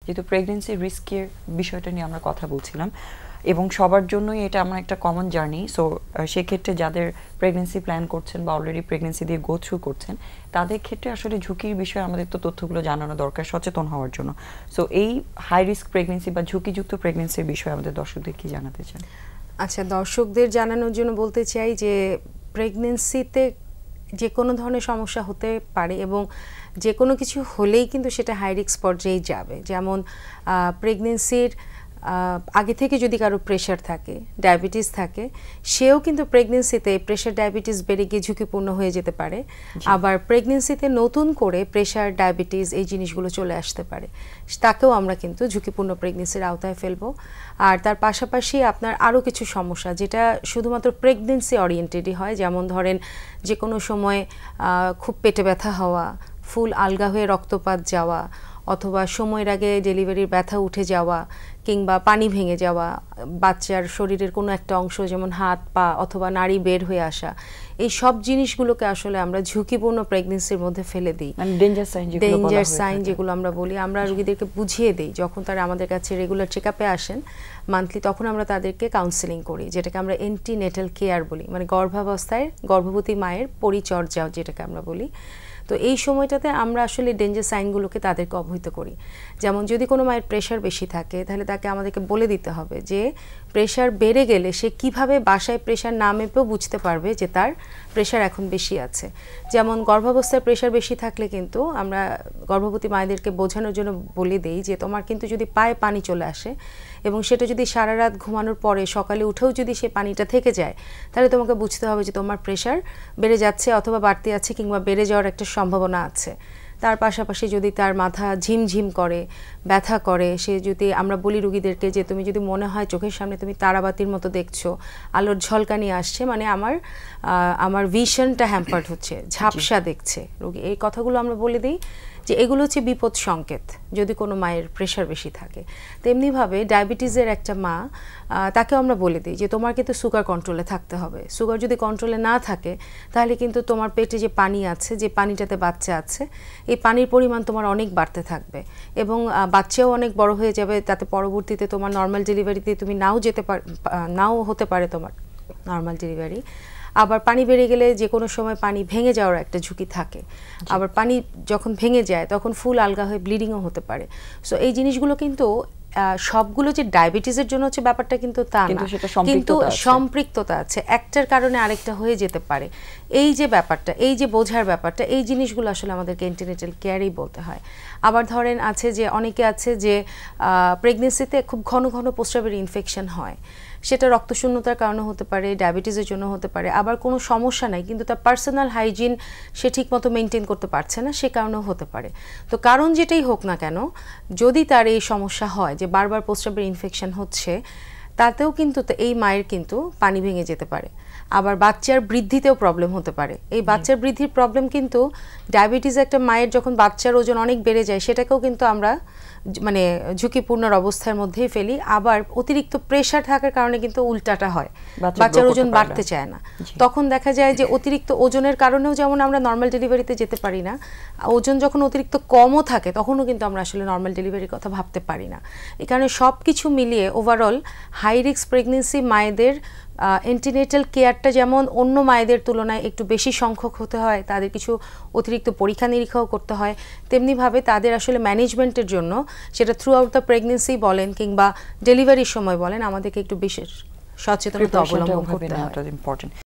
যেহেতু প্রেগন্যান্সি রিস্কের বিষয়টা নিয়ে আমরা কথা বলছিলাম এবং সবার জন্যই এটা আমার একটা কমন জার্নি, সো সেক্ষেত্রে যাদের প্রেগন্যান্সি প্ল্যান করছেন বা অলরেডি প্রেগন্যান্সি দিয়ে গো থ্রু করছেন তাদের ক্ষেত্রে আসলে ঝুঁকির বিষয়ে আমাদের তো তথ্যগুলো জানানো দরকার সচেতন হওয়ার জন্য। সো এই হাই রিস্ক প্রেগন্যান্সি বা ঝুঁকিযুক্ত প্রেগন্যান্সির বিষয়ে আমাদের দর্শকদের কি জানাতে চান? আচ্ছা, দর্শকদের জানানোর জন্য বলতে চাই যে প্রেগন্যান্সিতে যে কোনো ধরনের সমস্যা হতে পারে এবং যে কোনো কিছু হলেই কিন্তু সেটা হাই রিস্ক পর্যায়ে যাবে। যেমন প্রেগন্যান্সির আগে থেকে যদি কারো প্রেশার থাকে, ডায়াবেটিস থাকে, সেও কিন্তু প্রেগন্যান্সিতে প্রেশার ডায়াবেটিস বেড়ে গিয়ে ঝুঁকিপূর্ণ হয়ে যেতে পারে। আবার প্রেগন্যান্সিতে নতুন করে প্রেশার ডায়াবেটিস এই জিনিসগুলো চলে আসতে পারে, তাকেও আমরা কিন্তু ঝুঁকিপূর্ণ প্রেগন্যান্সির আওতায় ফেলবো। আর তার পাশাপাশি আপনার আরও কিছু সমস্যা যেটা শুধুমাত্র প্রেগন্যান্সি ওরিয়েন্টেডই হয়, যেমন ধরেন যে কোনো সময় খুব পেটে ব্যথা হওয়া, ফুল আলগা হয়ে রক্তপাত যাওয়া, অথবা সময়ের আগে ডেলিভারির ব্যথা উঠে যাওয়া, কিংবা পানি ভেঙে যাওয়া, বাচ্চার শরীরের কোনো একটা অংশ যেমন হাত পা অথবা নাড়ি বের হয়ে আসা, এই সব জিনিসগুলোকে আসলে আমরা ঝুঁকিপূর্ণ প্রেগন্যান্সির মধ্যে ফেলে দিই। ডেঞ্জার সাইন যেগুলো আমরা বলি, আমরা রোগীদেরকে বুঝিয়ে দিই যখন তারা আমাদের কাছে রেগুলার চেক আপে আসেন মান্থলি, তখন আমরা তাদেরকে কাউন্সেলিং করি, যেটাকে আমরা অ্যান্টিনেটাল কেয়ার বলি, মানে গর্ভাবস্থায় গর্ভবতী মায়ের পরিচর্যা যেটাকে আমরা বলি। তো এই সময়টাতে আমরা আসলে ডেঞ্জার সাইনগুলোকে তাদেরকে অবহিত করি। যেমন যদি কোনো মায়ের প্রেশার বেশি থাকে তাহলে তাকে আমাদেরকে বলে দিতে হবে যে প্রেশার বেড়ে গেলে সে কিভাবে বাসায় প্রেশার না মেপেও বুঝতে পারবে যে তার প্রেশার এখন বেশি আছে। যেমন গর্ভাবস্থায় প্রেশার বেশি থাকলে কিন্তু আমরা গর্ভবতী মায়েদেরকে বোঝানোর জন্য বলে দেই যে তোমার কিন্তু যদি পায়ে পানি চলে আসে এবং সেটা যদি সারা রাত ঘুমানোর পরে সকালে উঠেও যদি সে পানিটা থেকে যায়, তাহলে তোমাকে বুঝতে হবে যে তোমার প্রেশার বেড়ে যাচ্ছে অথবা বাড়তে আছে কিংবা বেড়ে যাওয়ার একটা সম্ভাবনা আছে। তার পাশাপাশি যদি তার মাথা ঝিমঝিম করে, ব্যথা করে, সে যদি আমরা বলি রুগীদেরকে যে তুমি যদি মনে হয় চোখের সামনে তুমি তারাবাতির মতো দেখছো, আলোর ঝলকানি আসছে, মানে আমার ভিশনটা হ্যাম্পার্ড হচ্ছে, ঝাপসা দেখছে রুগী, এই কথাগুলো আমরা বলে দিই যে এগুলো হচ্ছে বিপদ সংকেত যদি কোনো মায়ের প্রেশার বেশি থাকে। তেমনিভাবে ডায়াবেটিসের একটা মা, তাকেও আমরা বলে দিই যে তোমার কিন্তু সুগার কন্ট্রোলে থাকতে হবে। সুগার যদি কন্ট্রোলে না থাকে তাহলে কিন্তু তোমার পেটে যে পানি আছে, যে পানিটাতে বাচ্চা আছে, এই পানির পরিমাণ তোমার অনেক বাড়তে থাকবে এবং বাচ্চাও অনেক বড় হয়ে যাবে, তাতে পরবর্তীতে তোমার নর্মাল ডেলিভারিতে তুমি নাও হতে পারে তোমার নর্মাল ডেলিভারি। আবার পানি বেড়ে গেলে যে কোনো সময় পানি ভেঙে যাওয়ার একটা ঝুঁকি থাকে। আবার পানি যখন ভেঙে যায় তখন ফুল আলগা হয়ে ব্লিডিংও হতে পারে। সো এই জিনিসগুলো কিন্তু সবগুলো যে ডায়াবেটিসের জন্য হচ্ছে ব্যাপারটা কিন্তু তা না, কিন্তু সম্পৃক্ততা আছে, একটার কারণে আরেকটা হয়ে যেতে পারে। এই যে ব্যাপারটা, এই যে বোঝার ব্যাপারটা, এই জিনিসগুলো আসলে আমাদেরকে অ্যান্টিনেটাল কেয়ারই বলতে হয়। আবার ধরেন আছে যে অনেকে আছে যে প্রেগনেন্সিতে খুব ঘন ঘন প্রস্রাবের ইনফেকশন হয়, সেটা রক্তশূন্যতার কারণে হতে পারে, ডায়াবেটিসের জন্য হতে পারে, আবার কোনো সমস্যা নাই কিন্তু তার পার্সোনাল হাইজিন সে ঠিকমতো মেনটেন করতে পারছে না, সে কারণেও হতে পারে। তো কারণ যেটাই হোক না কেন, যদি তার এই সমস্যা হয় যে বারবার প্রস্রাবের ইনফেকশন হচ্ছে, তাতেও কিন্তু এই মায়ের কিন্তু পানি ভেঙে যেতে পারে। আবার বাচ্চার বৃদ্ধিতেও প্রবলেম হতে পারে। এই বাচ্চার বৃদ্ধির প্রবলেম কিন্তু ডায়াবেটিস একটা মায়ের যখন বাচ্চার ওজন অনেক বেড়ে যায় সেটাকেও কিন্তু আমরা মানে ঝুঁকিপূর্ণ অবস্থার মধ্যেই ফেলি। আবার অতিরিক্ত প্রেশার থাকার কারণে কিন্তু উল্টাটা হয়, বাচ্চার ওজন বাড়তে চায় না। তখন দেখা যায় যে অতিরিক্ত ওজনের কারণেও যেমন আমরা নর্মাল ডেলিভারিতে যেতে পারি না, ওজন যখন অতিরিক্ত কমও থাকে তখনও কিন্তু আমরা আসলে নর্মাল ডেলিভারির কথা ভাবতে পারি না। এই কারণে সব কিছু মিলিয়ে ওভারঅল হাই রিস্ক প্রেগনেন্সি মায়েদের অ্যান্টিনেটাল কেয়ারটা যেমন অন্য মায়েদের তুলনায় একটু বেশি সংখ্যক হতে হয়, তাদের কিছু অতিরিক্ত পরীক্ষা নিরীক্ষাও করতে হয়, তেমনিভাবে তাদের আসলে ম্যানেজমেন্টের জন্য সেটা থ্রু আউট দ্য প্রেগনেন্সি বলেন কিংবা ডেলিভারির সময় বলেন, আমাদেরকে একটু বিশেষ সচেতনতা অবলম্বন করতে হয়।